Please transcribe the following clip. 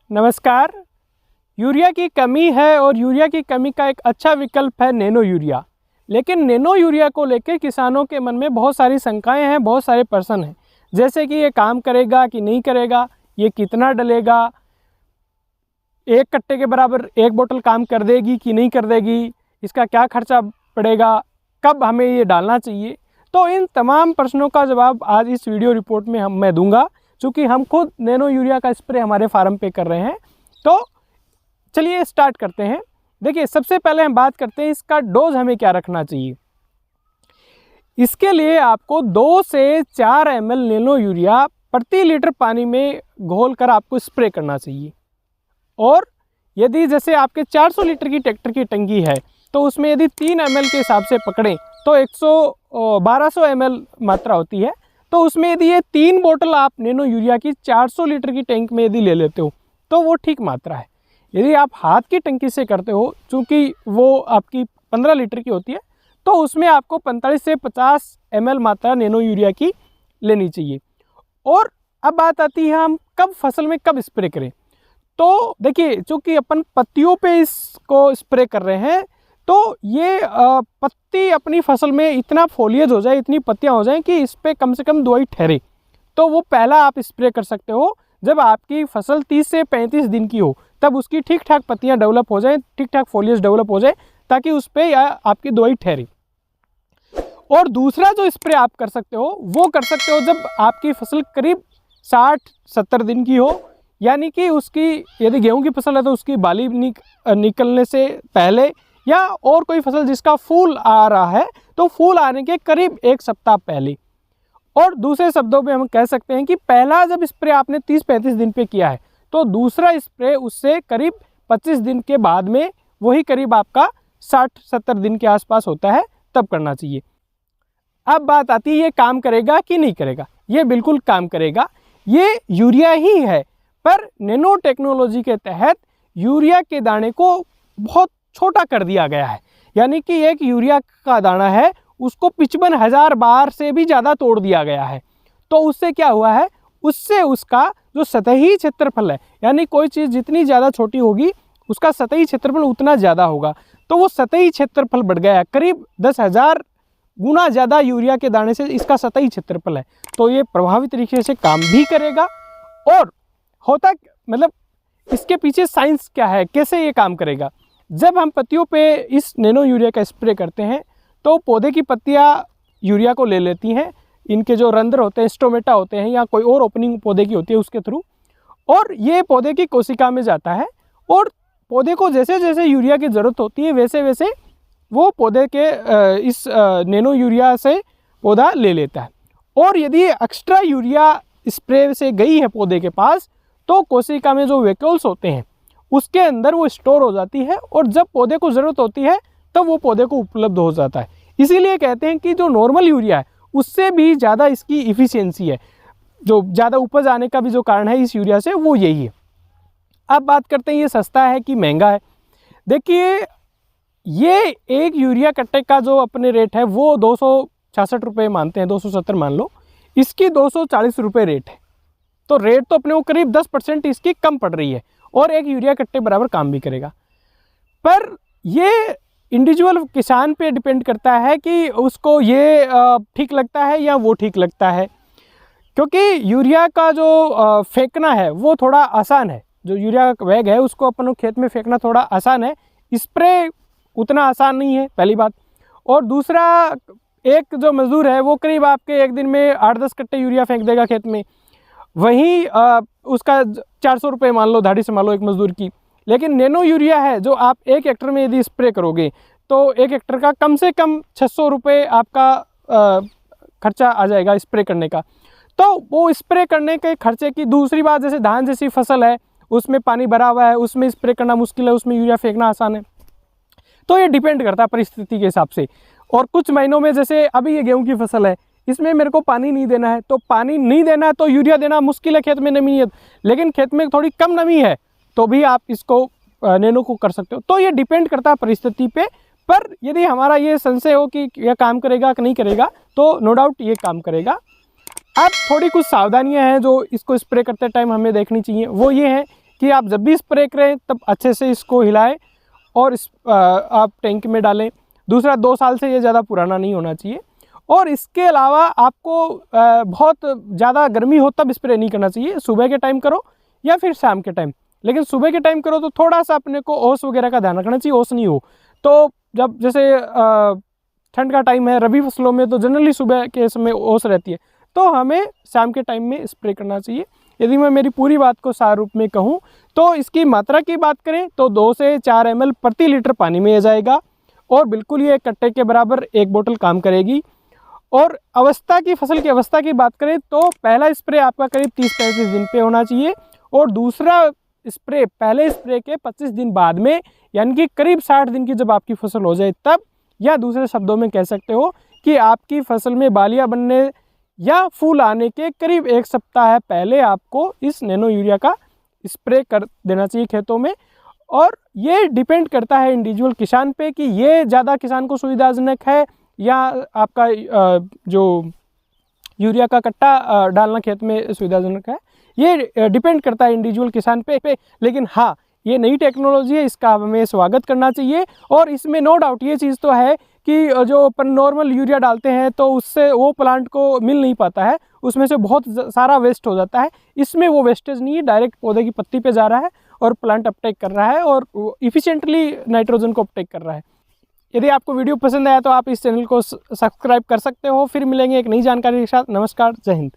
नमस्कार। यूरिया की कमी है और यूरिया की कमी का एक अच्छा विकल्प है नैनो यूरिया। लेकिन नैनो यूरिया को लेकर किसानों के मन में बहुत सारी शंकाएं हैं, बहुत सारे प्रश्न हैं, जैसे कि ये काम करेगा कि नहीं करेगा, ये कितना डलेगा, एक कट्टे के बराबर एक बोतल काम कर देगी कि नहीं कर देगी, इसका क्या खर्चा पड़ेगा, कब हमें ये डालना चाहिए। तो इन तमाम प्रश्नों का जवाब आज इस वीडियो रिपोर्ट में मैं दूंगा, क्योंकि हम खुद नैनो यूरिया का स्प्रे हमारे फार्म पे कर रहे हैं। तो चलिए स्टार्ट करते हैं। देखिए, सबसे पहले हम बात करते हैं इसका डोज हमें क्या रखना चाहिए। इसके लिए आपको 2 से 4 ml नैनो यूरिया प्रति लीटर पानी में घोल कर आपको स्प्रे करना चाहिए। और यदि जैसे आपके 400 लीटर की ट्रैक्टर की टंकी है तो उसमें यदि 3 ml के हिसाब से पकड़ें तो 1200 ml मात्रा होती है। तो उसमें यदि ये 3 बोतल आप नैनो यूरिया की 400 लीटर की टैंक में यदि ले लेते हो तो वो ठीक मात्रा है। यदि आप हाथ की टंकी से करते हो, चूँकि वो आपकी 15 लीटर की होती है, तो उसमें आपको 45 से 50 ml मात्रा नैनो यूरिया की लेनी चाहिए। और अब बात आती है हम कब फसल में कब स्प्रे करें। तो देखिए, चूँकि अपन पत्तियों पे इसको स्प्रे कर रहे हैं, तो ये पत्ती अपनी फसल में इतना फोलियज हो जाए, इतनी पत्तियां हो जाएं कि इस पर कम से कम दवाई ठहरे, तो वो पहला आप स्प्रे कर सकते हो जब आपकी फसल 30 से 35 दिन की हो, तब उसकी ठीक ठाक पत्तियां डेवलप हो जाएं, ठीक ठाक फोलियज डेवलप हो जाए, ताकि उस पर आपकी दवाई ठहरे। और दूसरा जो स्प्रे आप कर सकते हो वो कर सकते हो जब आपकी फसल करीब 60-70 दिन की हो, यानी कि उसकी यदि गेहूं की फसल है तो उसकी बाली निकलने से पहले, या और कोई फसल जिसका फूल आ रहा है तो फूल आने के करीब 1 सप्ताह पहले। और दूसरे शब्दों में हम कह सकते हैं कि पहला जब स्प्रे आपने 30-35 दिन पे किया है तो दूसरा स्प्रे उससे करीब 25 दिन के बाद में, वही करीब आपका 60-70 दिन के आसपास होता है, तब करना चाहिए। अब बात आती है ये काम करेगा कि नहीं करेगा। ये बिल्कुल काम करेगा, ये यूरिया ही है, पर नैनो टेक्नोलॉजी के तहत यूरिया के दाने को बहुत छोटा कर दिया गया है। यानी कि एक यूरिया का दाना है उसको 55,000 बार से भी ज़्यादा तोड़ दिया गया है। तो उससे क्या हुआ है, उससे उसका जो सतही क्षेत्रफल है, यानी कोई चीज़ जितनी ज़्यादा छोटी होगी उसका सतही क्षेत्रफल उतना ज़्यादा होगा, तो वो सतही क्षेत्रफल बढ़ गया है। करीब 10,000 गुना ज़्यादा यूरिया के दाने से इसका सतही क्षेत्रफल है। तो ये प्रभावी तरीके से काम भी करेगा। और होता मतलब इसके पीछे साइंस क्या है, कैसे ये काम करेगा। जब हम पत्तियों पे इस नैनो यूरिया का स्प्रे करते हैं तो पौधे की पत्तियां यूरिया को ले लेती हैं, इनके जो रंध्र होते हैं, स्टोमेटा होते हैं, या कोई और ओपनिंग पौधे की होती है उसके थ्रू, और ये पौधे की कोशिका में जाता है। और पौधे को जैसे जैसे यूरिया की ज़रूरत होती है वैसे वैसे वो पौधे के इस नैनो यूरिया से पौधा ले लेता है। और यदि एक्स्ट्रा यूरिया स्प्रे से गई है पौधे के पास, तो कोशिका में जो वैक्यूल्स होते हैं उसके अंदर वो स्टोर हो जाती है, और जब पौधे को ज़रूरत होती है तब वो पौधे को उपलब्ध हो जाता है। इसीलिए कहते हैं कि जो नॉर्मल यूरिया है उससे भी ज़्यादा इसकी इफ़िशियंसी है, जो ज़्यादा उपज आने का भी जो कारण है इस यूरिया से, वो यही है। अब बात करते हैं ये सस्ता है कि महंगा है। देखिए, ये एक यूरिया कट्टे का जो अपने रेट है वो 266 रुपये मानते हैं, 270 मान लो, इसकी 240 रुपये रेट है। तो रेट तो अपने को करीब 10% इसकी कम पड़ रही है, और एक यूरिया कट्टे बराबर काम भी करेगा। पर ये इंडिविजुअल किसान पे डिपेंड करता है कि उसको ये ठीक लगता है या वो ठीक लगता है, क्योंकि यूरिया का जो फेंकना है वो थोड़ा आसान है। जो यूरिया का बैग है उसको अपन खेत में फेंकना थोड़ा आसान है, स्प्रे उतना आसान नहीं है, पहली बात। और दूसरा, एक जो मजदूर है वो करीब आपके एक दिन में 8-10 कट्टे यूरिया फेंक देगा खेत में, वहीं उसका 400 रुपये मान लो, दाढ़ी से मान लो एक मजदूर की। लेकिन नैनो यूरिया है जो आप 1 हेक्टर में यदि स्प्रे करोगे तो 1 हेक्टर का कम से कम 600 रुपये आपका खर्चा आ जाएगा स्प्रे करने का। तो वो स्प्रे करने के खर्चे की दूसरी बात, जैसे धान जैसी फसल है उसमें पानी भरा हुआ है, उसमें स्प्रे करना मुश्किल है, उसमें यूरिया फेंकना आसान है। तो ये डिपेंड करता है परिस्थिति के हिसाब से। और कुछ महीनों में, जैसे अभी ये गेहूँ की फसल है, इसमें मेरे को पानी नहीं देना है, तो पानी नहीं देना है तो यूरिया देना मुश्किल है, खेत में नमी है, लेकिन खेत में थोड़ी कम नमी है तो भी आप इसको नैनो को कर सकते हो। तो ये डिपेंड करता है परिस्थिति पे। पर यदि हमारा ये संशय हो कि यह काम करेगा कि नहीं करेगा, तो नो डाउट ये काम करेगा। अब थोड़ी कुछ सावधानियां हैं जो इसको स्प्रे करते टाइम हमें देखनी चाहिए। वो ये है कि आप जब भी स्प्रे करें तब अच्छे से इसको हिलाएं और आप टैंक में डालें। दूसरा, 2 साल से ये ज़्यादा पुराना नहीं होना चाहिए। और इसके अलावा आपको बहुत ज़्यादा गर्मी हो तब स्प्रे नहीं करना चाहिए। सुबह के टाइम करो या फिर शाम के टाइम, लेकिन सुबह के टाइम करो तो थोड़ा सा अपने को ओस वगैरह का ध्यान रखना चाहिए, ओस नहीं हो तो। जब जैसे ठंड का टाइम है, रबी फसलों में तो जनरली सुबह के समय ओस रहती है, तो हमें शाम के टाइम में स्प्रे करना चाहिए। यदि मैं मेरी पूरी बात को सार रूप में कहूँ तो इसकी मात्रा की बात करें तो 2 से 4 ml प्रति लीटर पानी में जाएगा और बिल्कुल ये कट्टे के बराबर 1 बोतल काम करेगी। और अवस्था की, फसल की अवस्था की बात करें तो पहला स्प्रे आपका करीब 30-35 दिन पे होना चाहिए और दूसरा स्प्रे पहले स्प्रे के 25 दिन बाद में, यानी कि करीब 60 दिन की जब आपकी फसल हो जाए तब, या दूसरे शब्दों में कह सकते हो कि आपकी फसल में बालियां बनने या फूल आने के करीब 1 सप्ताह पहले आपको इस नैनो यूरिया का स्प्रे कर देना चाहिए खेतों में। और ये डिपेंड करता है इंडिविजुअल किसान पे कि ये ज़्यादा किसान को सुविधाजनक है या आपका जो यूरिया का कट्टा डालना खेत में सुविधाजनक है। ये डिपेंड करता है इंडिविजुअल किसान पे। लेकिन हाँ, ये नई टेक्नोलॉजी है, इसका हमें स्वागत करना चाहिए। और इसमें नो डाउट ये चीज़ तो है कि जो अपन नॉर्मल यूरिया डालते हैं तो उससे वो प्लांट को मिल नहीं पाता है, उसमें से बहुत सारा वेस्ट हो जाता है। इसमें वो वेस्टेज नहीं है, डायरेक्ट पौधे की पत्ती पे जा रहा है और प्लांट अपटेक कर रहा है और इफिशिएंटली नाइट्रोजन को अपटेक कर रहा है। यदि आपको वीडियो पसंद आया तो आप इस चैनल को सब्सक्राइब कर सकते हो। फिर मिलेंगे एक नई जानकारी के साथ। नमस्कार, जय हिंद।